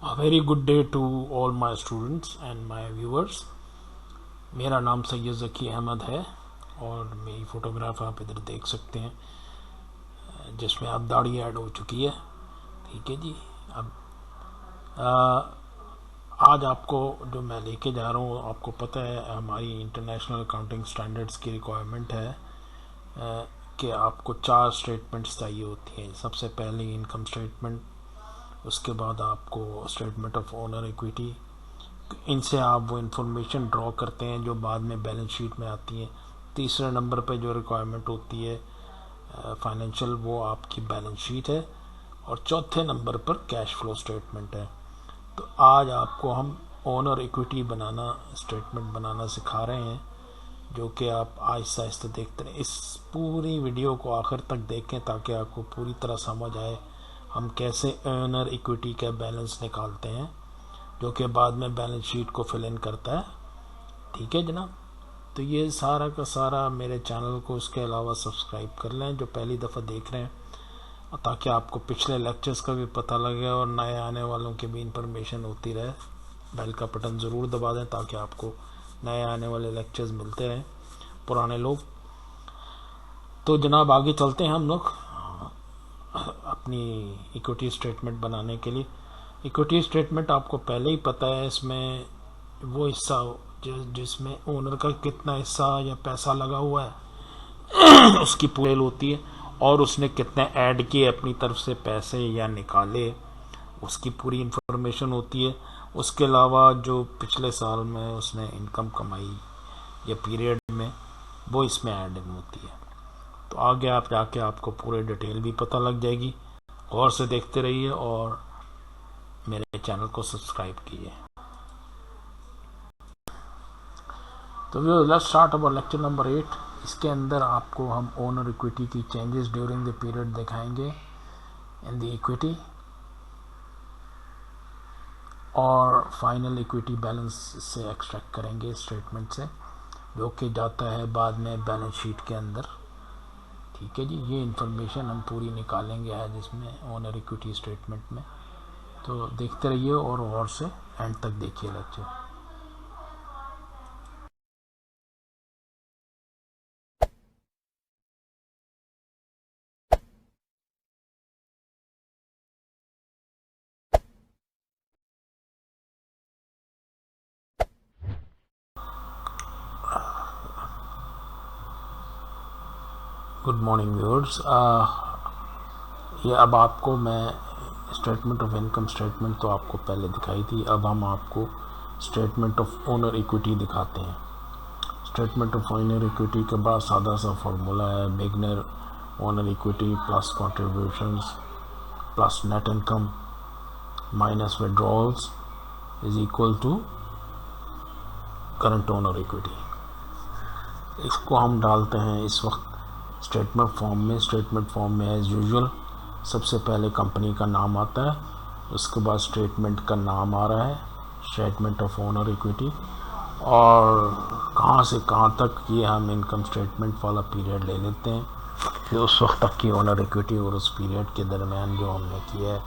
A very good day to all my students and my viewers। मेरा नाम सैयद ज़की अहमद है और मेरी फ़ोटोग्राफ आप इधर देख सकते हैं जिसमें अब दाढ़ी ऐड हो चुकी है। ठीक है जी। अब आज आपको जो मैं लेके जा रहा हूँ, आपको पता है हमारी इंटरनेशनल अकाउंटिंग स्टैंडर्ड्स की रिक्वायरमेंट है कि आपको 4 स्टेटमेंट्स चाहिए होती हैं। सबसे पहले इनकम स्टेटमेंट, उसके बाद आपको स्टेटमेंट ऑफ ओनर इक्विटी। इनसे आप वो इन्फॉर्मेशन ड्रॉ करते हैं जो बाद में बैलेंस शीट में आती है। तीसरे नंबर पे जो रिक्वायरमेंट होती है फाइनेंशियल, वो आपकी बैलेंस शीट है। और चौथे नंबर पर कैश फ्लो स्टेटमेंट है। तो आज आपको हम ओनर इक्विटी बनाना, स्टेटमेंट बनाना सिखा रहे हैं, जो कि आप आहिस्ता आहिस्ता देखते रहें। इस पूरी वीडियो को आखिर तक देखें ताकि आपको पूरी तरह समझ आए हम कैसे ओनर इक्विटी का बैलेंस निकालते हैं, जो कि बाद में बैलेंस शीट को फिल इन करता है। ठीक है जनाब। तो ये सारा का सारा मेरे चैनल को इसके अलावा सब्सक्राइब कर लें जो पहली दफ़ा देख रहे हैं, ताकि आपको पिछले लेक्चर्स का भी पता लगे और नए आने वालों की भी इंफॉर्मेशन होती रहे। बेल का बटन ज़रूर दबा दें ताकि आपको नए आने वाले लेक्चर्स मिलते रहें, पुराने लोग। तो जनाब आगे चलते हैं हम लोग अपनी इक्विटी स्टेटमेंट बनाने के लिए। इक्विटी स्टेटमेंट आपको पहले ही पता है, इसमें वो हिस्सा जिसमें ओनर का कितना हिस्सा या पैसा लगा हुआ है उसकी पूरी होती है, और उसने कितने ऐड किए अपनी तरफ से पैसे या निकाले, उसकी पूरी इंफॉर्मेशन होती है। उसके अलावा जो पिछले साल में उसने इनकम कमाई या पीरियड में, वो इसमें ऐड इन होती है। तो आगे आप जाके आपको पूरे डिटेल भी पता लग जाएगी। गौर से देखते रहिए और मेरे चैनल को सब्सक्राइब कीजिए। तो let's start our lecture number 8। इसके अंदर आपको हम ओनर इक्विटी की चेंजेस ड्यूरिंग द पीरियड दिखाएंगे इन द इक्विटी, और फाइनल इक्विटी बैलेंस से एक्सट्रैक्ट करेंगे स्टेटमेंट से, जो कि जाता है बाद में बैलेंस शीट के अंदर। ठीक है जी। ये इन्फॉर्मेशन हम पूरी निकालेंगे आज इसमें ओनर इक्विटी स्टेटमेंट में। तो देखते रहिए और गौर से एंड तक देखिए लेक्चर। Good morning viewers. ये अब आपको मैं स्टेटमेंट ऑफ इनकम स्टेटमेंट तो आपको पहले दिखाई थी, अब हम आपको स्टेटमेंट ऑफ ओनर इक्विटी दिखाते हैं। स्टेटमेंट ऑफ ओनर इक्विटी के बाद सादा सा फार्मूला है, beginner owner equity plus contributions plus net income minus withdrawals is equal to current owner equity. इसको हम डालते हैं इस वक्त स्टेटमेंट फॉर्म में। स्टेटमेंट फॉर्म में एज यूजुअल सबसे पहले कंपनी का नाम आता है, उसके बाद स्टेटमेंट का नाम आ रहा है, स्टेटमेंट ऑफ ओनर इक्विटी, और कहाँ से कहाँ तक ये हम इनकम स्टेटमेंट वाला पीरियड ले लेते हैं, फिर उस वक्त तक की ओनर इक्विटी और उस पीरियड के दरमियान जो हमने किया है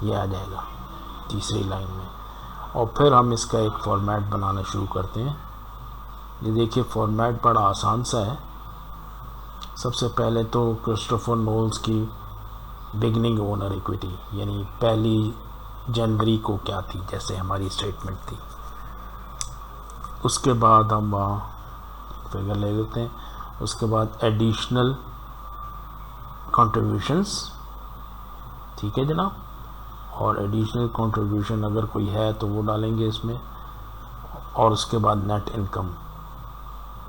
ये आ जाएगा तीसरी लाइन में। और फिर हम इसका एक फॉर्मेट बनाना शुरू करते हैं। ये देखिए फॉर्मेट बड़ा आसान सा है। सबसे पहले तो क्रिस्टोफर नोल्स की बिगनिंग ओनर इक्विटी, यानी 1 जनवरी को क्या थी, जैसे हमारी स्टेटमेंट थी। उसके बाद हम वहाँ फिगर ले लेते हैं। उसके बाद एडिशनल कंट्रीब्यूशंस। ठीक है जनाब। और एडिशनल कंट्रीब्यूशन अगर कोई है तो वो डालेंगे इसमें। और उसके बाद नेट इनकम।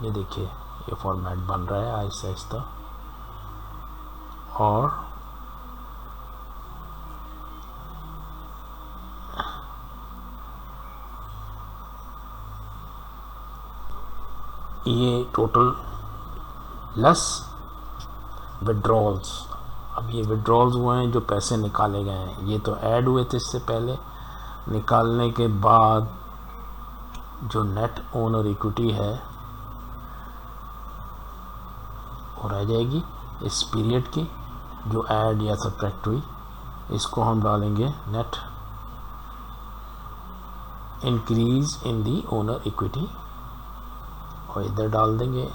ये देखिए ये फॉर्मेट बन रहा है आहिस्ता आहिस्ता। और ये टोटल लेस विड्रॉल्स। अब ये विड्रॉल्स हुए हैं जो पैसे निकाले गए हैं, ये तो ऐड हुए थे इससे पहले। निकालने के बाद जो नेट ओनर इक्विटी है वो रह जाएगी इस पीरियड की, जो ऐड या सब्ट्रैक्ट हुई। इसको हम डालेंगे net increase in the owner equity और इधर डाल देंगे,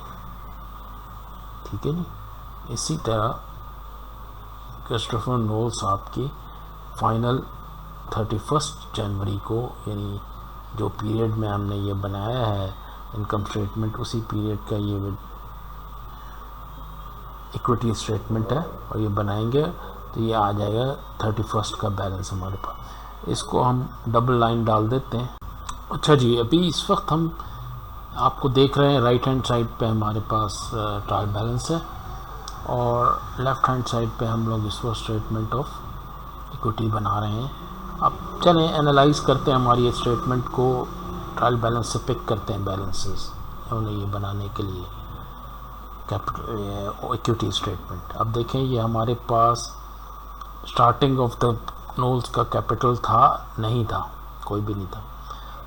ठीक है जी। इसी तरह क्रिस्टोफर नोल्स साहब की फाइनल 31 जनवरी को, यानी जो पीरियड में हमने ये बनाया है इनकम स्टेटमेंट, उसी पीरियड का ये इक्विटी स्टेटमेंट है और ये बनाएंगे तो ये आ जाएगा 31 का बैलेंस हमारे पास। इसको हम डबल लाइन डाल देते हैं। अच्छा जी, अभी इस वक्त हम आपको देख रहे हैं राइट हैंड साइड पे हमारे पास ट्रायल बैलेंस है और लेफ़्ट हैंड साइड पे हम लोग इस वक्त स्टेटमेंट ऑफ इक्विटी बना रहे हैं। अब चलें एनालाइज करते हैं हमारी स्टेटमेंट को, ट्रायल बैलेंस से पिक करते हैं बैलेंसेस उन्हें ये बनाने के लिए कैपिटल इक्विटी स्टेटमेंट। अब देखें ये हमारे पास स्टार्टिंग ऑफ द नोल्स का कैपिटल था, नहीं था, कोई भी नहीं था,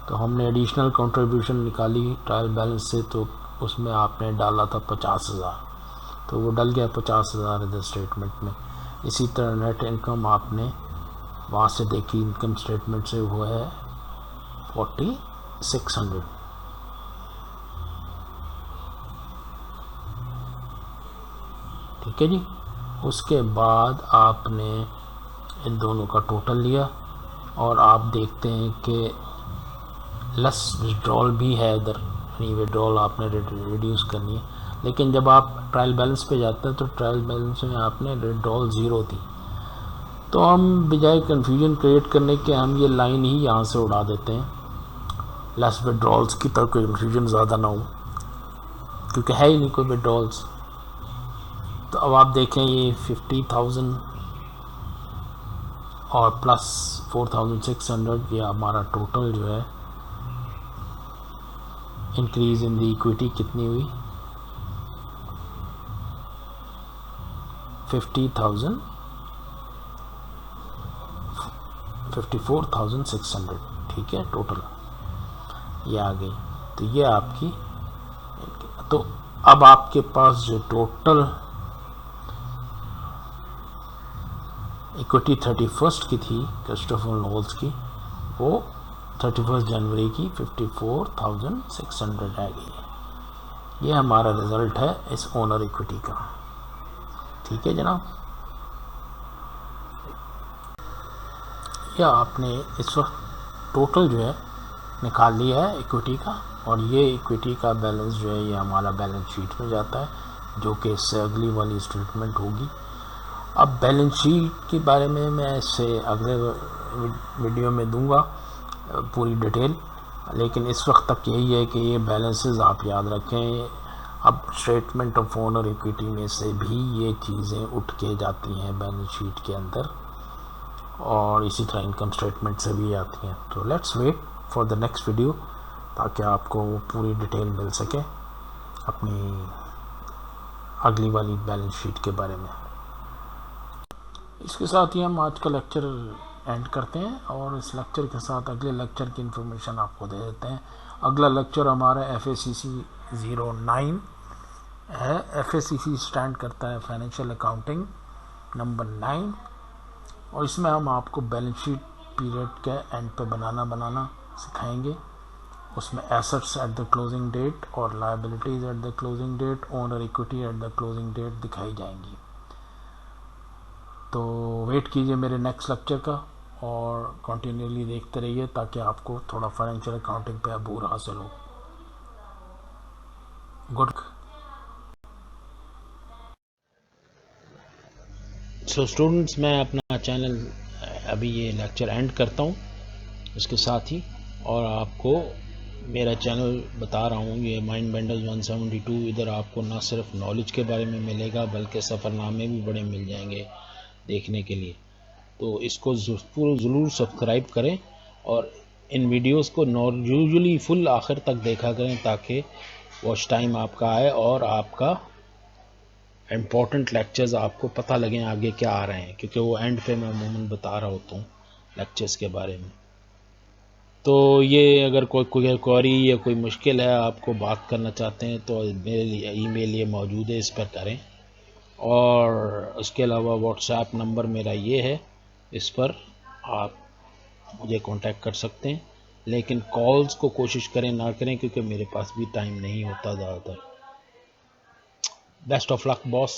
तो हमने एडिशनल कंट्रीब्यूशन निकाली ट्रायल बैलेंस से, तो उसमें आपने डाला था 50,000, तो वो डल गया 50,000 इधर स्टेटमेंट में। इसी तरह नेट इनकम आपने वहाँ से देखी इनकम स्टेटमेंट से, वो है 4600, ठीक है जी। उसके बाद आपने इन दोनों का टोटल लिया और आप देखते हैं कि लेस विड्रॉल भी है इधर, यानी विड्रॉल आपने रिड्यूस करनी है। लेकिन जब आप ट्रायल बैलेंस पे जाते हैं तो ट्रायल बैलेंस में आपने विड्रॉल ज़ीरो थी, तो हम बजाय कन्फ्यूजन क्रिएट करने के हम ये लाइन ही यहाँ से उड़ा देते हैं, लेस विड्रॉल्स की, तब कोई कन्फ्यूजन ज़्यादा ना हो, क्योंकि है ही नहीं कोई विड्रॉल्स। तो अब आप देखें ये 50,000 और प्लस 4,600, ये हमारा टोटल जो है इंक्रीज इन दी इक्विटी कितनी हुई, 54,600, ठीक है, टोटल ये आ गई। तो ये आपकी, तो अब आपके पास जो टोटल इक्विटी 31 की थी क्रिस्टोफर नोल्स की, वो 31 जनवरी की 54,600 आ गई है। ये हमारा रिज़ल्ट है इस ओनर इक्विटी का, ठीक है जनाब। या आपने इस वक्त टोटल जो है निकाल लिया है इक्विटी का, और ये इक्विटी का बैलेंस जो है ये हमारा बैलेंस शीट में जाता है, जो कि इससे अगली वाली स्टेटमेंट होगी। अब बैलेंस शीट के बारे में मैं इससे अगले वीडियो में दूंगा पूरी डिटेल, लेकिन इस वक्त तक यही है कि ये बैलेंसेस आप याद रखें। अब स्टेटमेंट ऑफ ओनर इक्विटी में से भी ये चीज़ें उठ के जाती हैं बैलेंस शीट के अंदर, और इसी तरह इनकम स्टेटमेंट से भी आती हैं। तो let's wait for the next video, ताकि आपको पूरी डिटेल मिल सके अपनी अगली वाली बैलेंस शीट के बारे में। इसके साथ ही हम आज का लेक्चर एंड करते हैं और इस लेक्चर के साथ अगले लेक्चर की इन्फॉर्मेशन आपको दे देते हैं। अगला लेक्चर हमारा FACC 09 है। FACC स्टैंड करता है फाइनेंशियल अकाउंटिंग नंबर 9, और इसमें हम आपको बैलेंस शीट पीरियड के एंड पे बनाना सिखाएंगे। उसमें assets at the closing date और liabilities at the closing date, owner equity at the closing date दिखाई जाएंगी। तो वेट कीजिए मेरे नेक्स्ट लेक्चर का और कंटिन्यूली देखते रहिए, ताकि आपको थोड़ा फाइनेंशियल अकाउंटिंग पे अबूर हासिल हो। गुड। सो स्टूडेंट्स, मैं अपना चैनल अभी ये लेक्चर एंड करता हूँ इसके साथ ही, और आपको मेरा चैनल बता रहा हूँ, ये माइंड बेंडर्स 172। इधर आपको ना सिर्फ नॉलेज के बारे में मिलेगा, बल्कि सफ़रनामे भी बड़े मिल जाएंगे देखने के लिए। तो इसको ज़रूर सब्सक्राइब करें और इन वीडियोस को यूजुअली फुल आखिर तक देखा करें, ताकि वॉच टाइम आपका आए और आपका इम्पोर्टेंट लेक्चर्स आपको पता लगें आगे क्या आ रहे हैं, क्योंकि वो एंड पे मैं अमूमन बता रहा होता हूँ लेक्चर्स के बारे में। तो ये अगर कोई क्वेरी या कोई मुश्किल है, आपको बात करना चाहते हैं, तो मेरे ईमेल ये मौजूद है, इस पर करें। और उसके अलावा व्हाट्सएप नंबर मेरा ये है, इस पर आप मुझे कांटेक्ट कर सकते हैं। लेकिन कॉल्स को कोशिश करें ना करें, क्योंकि मेरे पास भी टाइम नहीं होता ज़्यादातर। Best of luck boss.